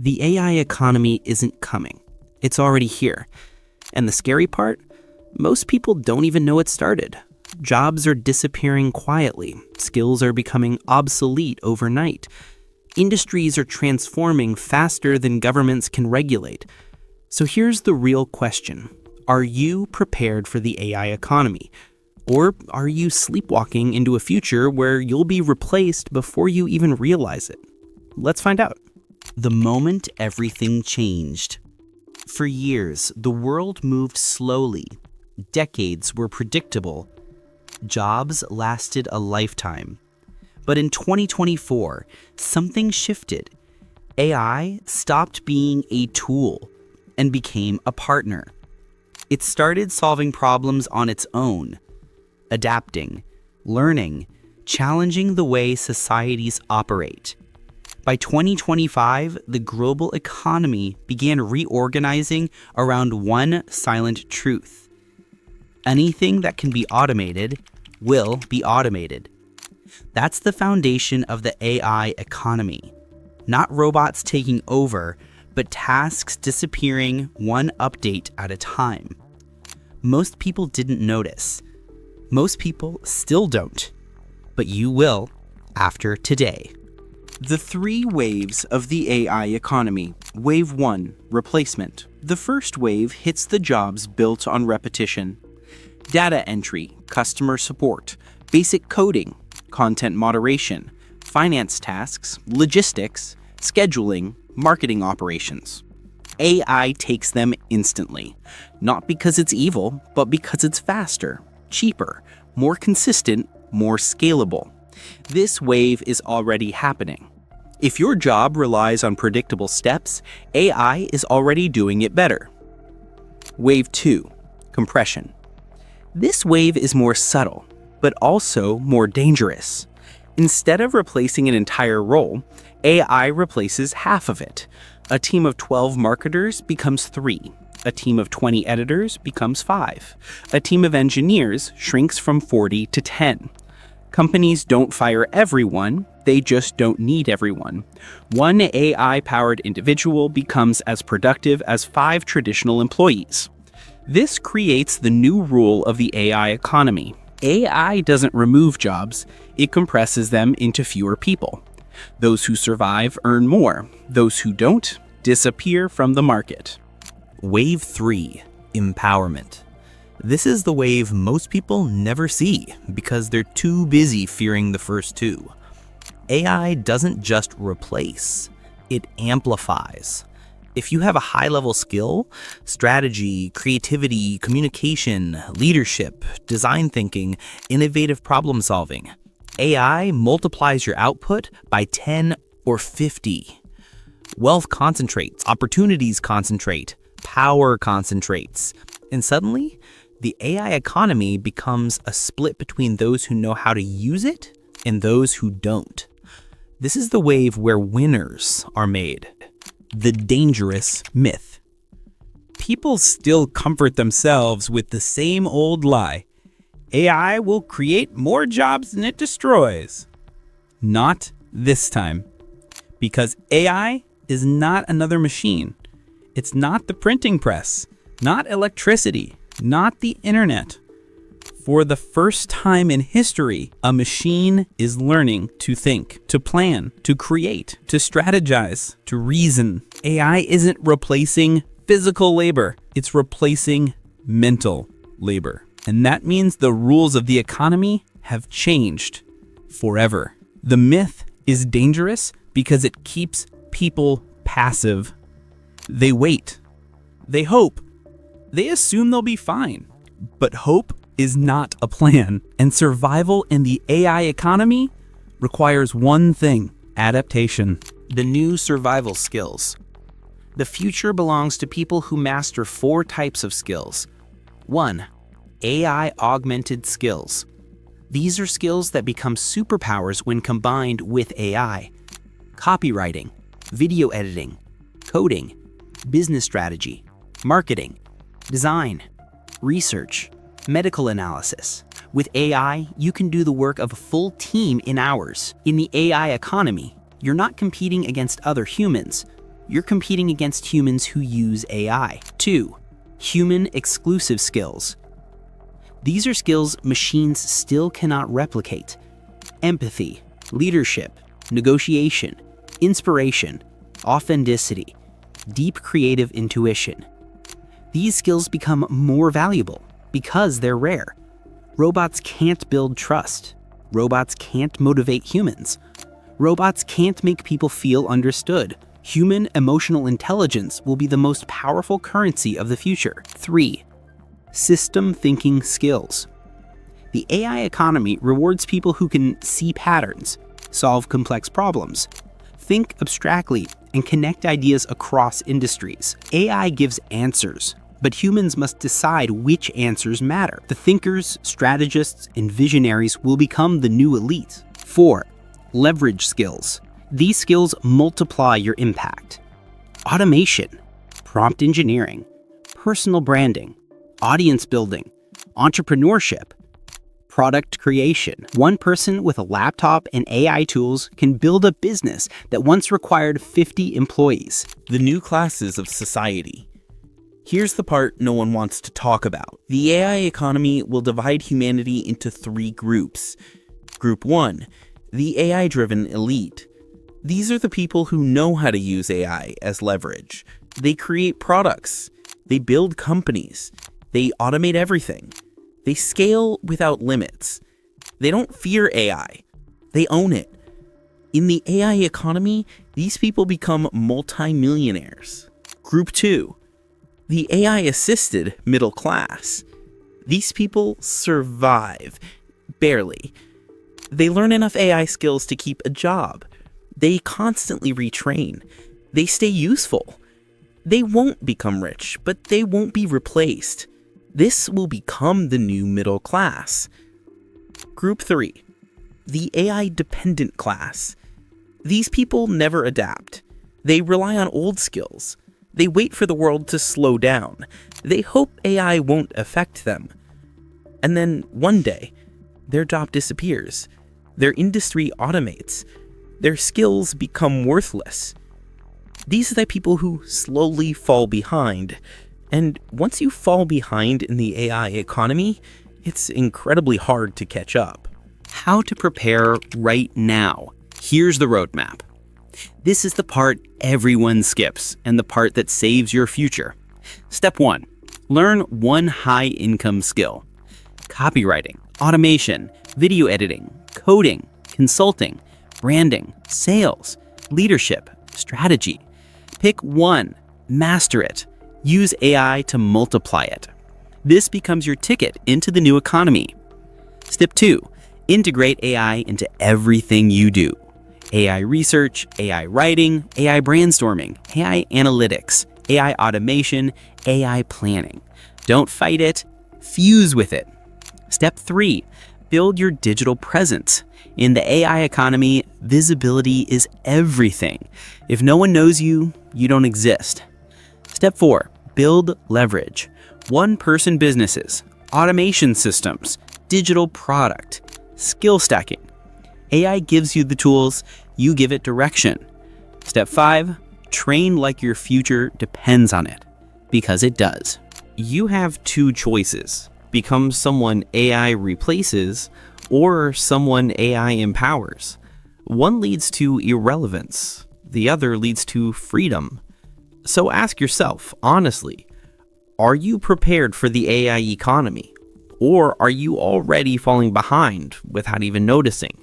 The AI economy isn't coming. It's already here. And the scary part? Most people don't even know it started. Jobs are disappearing quietly. Skills are becoming obsolete overnight. Industries are transforming faster than governments can regulate. So here's the real question. Are you prepared for the AI economy? Or are you sleepwalking into a future where you'll be replaced before you even realize it? Let's find out. The moment everything changed. For years, the world moved slowly. Decades were predictable. Jobs lasted a lifetime. But in 2024, something shifted. AI stopped being a tool and became a partner. It started solving problems on its own, adapting, learning, challenging the way societies operate. By 2025, the global economy began reorganizing around one silent truth. Anything that can be automated will be automated. That's the foundation of the AI economy. Not robots taking over, but tasks disappearing one update at a time. Most people didn't notice. Most people still don't. But you will after today. The three waves of the AI economy. Wave 1, replacement. The first wave hits the jobs built on repetition. Data entry, customer support, basic coding, content moderation, finance tasks, logistics, scheduling, marketing operations. AI takes them instantly. Not because it's evil, but because it's faster, cheaper, more consistent, more scalable. This wave is already happening. If your job relies on predictable steps, AI is already doing it better. Wave 2, compression. This wave is more subtle, but also more dangerous. Instead of replacing an entire role, AI replaces half of it. A team of 12 marketers becomes 3. A team of 20 editors becomes 5. A team of engineers shrinks from 40 to 10. Companies don't fire everyone, they just don't need everyone. One AI-powered individual becomes as productive as 5 traditional employees. This creates the new rule of the AI economy. AI doesn't remove jobs, it compresses them into fewer people. Those who survive earn more. Those who don't disappear from the market. Wave 3, empowerment. This is the wave most people never see because they're too busy fearing the first two. AI doesn't just replace, it amplifies. If you have a high-level skill, strategy, creativity, communication, leadership, design thinking, innovative problem solving, AI multiplies your output by 10 or 50. Wealth concentrates, opportunities concentrate, power concentrates, and suddenly, the AI economy becomes a split between those who know how to use it and those who don't. This is the wave where winners are made. The dangerous myth. People still comfort themselves with the same old lie. AI will create more jobs than it destroys. Not this time. Because AI is not another machine. It's not the printing press, not electricity, not the internet. For the first time in history, a machine is learning to think, to plan, to create, to strategize, to reason. AI isn't replacing physical labor, it's replacing mental labor. And that means the rules of the economy have changed forever. The myth is dangerous because it keeps people passive. They wait. They hope. They assume they'll be fine. But hope is not a plan. And survival in the AI economy requires one thing: adaptation. The new survival skills. The future belongs to people who master 4 types of skills. 1. AI-augmented skills. These are skills that become superpowers when combined with AI. Copywriting, video editing, coding, business strategy, marketing, design, research, medical analysis. With AI, you can do the work of a full team in hours. In the AI economy, you're not competing against other humans. you're competing against humans who use AI. 2. Human exclusive skills. These are skills machines still cannot replicate. Empathy, leadership, negotiation, inspiration, authenticity, deep creative intuition. These skills become more valuable because they're rare. Robots can't build trust. Robots can't motivate humans. Robots can't make people feel understood. Human emotional intelligence will be the most powerful currency of the future. 3. System thinking skills. The AI economy rewards people who can see patterns, solve complex problems, think abstractly, and connect ideas across industries. AI gives answers, but humans must decide which answers matter. The thinkers, strategists, and visionaries will become the new elite. 4. Leverage skills. These skills multiply your impact. Automation, prompt engineering, personal branding, audience building, entrepreneurship, product creation. One person with a laptop and AI tools can build a business that once required 50 employees. The new classes of society. Here's the part no one wants to talk about. The AI economy will divide humanity into 3 groups. Group 1, the AI-driven elite. These are the people who know how to use AI as leverage. They create products. They build companies. They automate everything. They scale without limits. They don't fear AI. They own it. In the AI economy, these people become multimillionaires. Group 2, the AI-assisted middle class. These people survive, barely. They learn enough AI skills to keep a job. They constantly retrain. They stay useful. They won't become rich, but they won't be replaced. This will become the new middle class. Group 3, the AI-dependent class. These people never adapt. They rely on old skills. They wait for the world to slow down. They hope AI won't affect them. And then one day, their job disappears. Their industry automates. Their skills become worthless. These are the people who slowly fall behind. And once you fall behind in the AI economy, it's incredibly hard to catch up. How to prepare right now. Here's the roadmap. This is the part everyone skips and the part that saves your future. Step 1. Learn one high-income skill. Copywriting, automation, video editing, coding, consulting, branding, sales, leadership, strategy. Pick one, master it. Use AI to multiply it. This becomes your ticket into the new economy. Step 2. Integrate AI into everything you do. AI research, AI writing, AI brainstorming, AI analytics, AI automation, AI planning. Don't fight it, fuse with it. Step 3. Build your digital presence. In the AI economy, visibility is everything. If no one knows you, you don't exist. Step 4. Build leverage. One-person businesses, automation systems, digital product, skill stacking. AI gives you the tools, you give it direction. Step 5. Train like your future depends on it, because it does. You have 2 choices. Become someone AI replaces, or someone AI empowers. One leads to irrelevance, the other leads to freedom. So ask yourself, honestly, are you prepared for the AI economy? Or are you already falling behind without even noticing?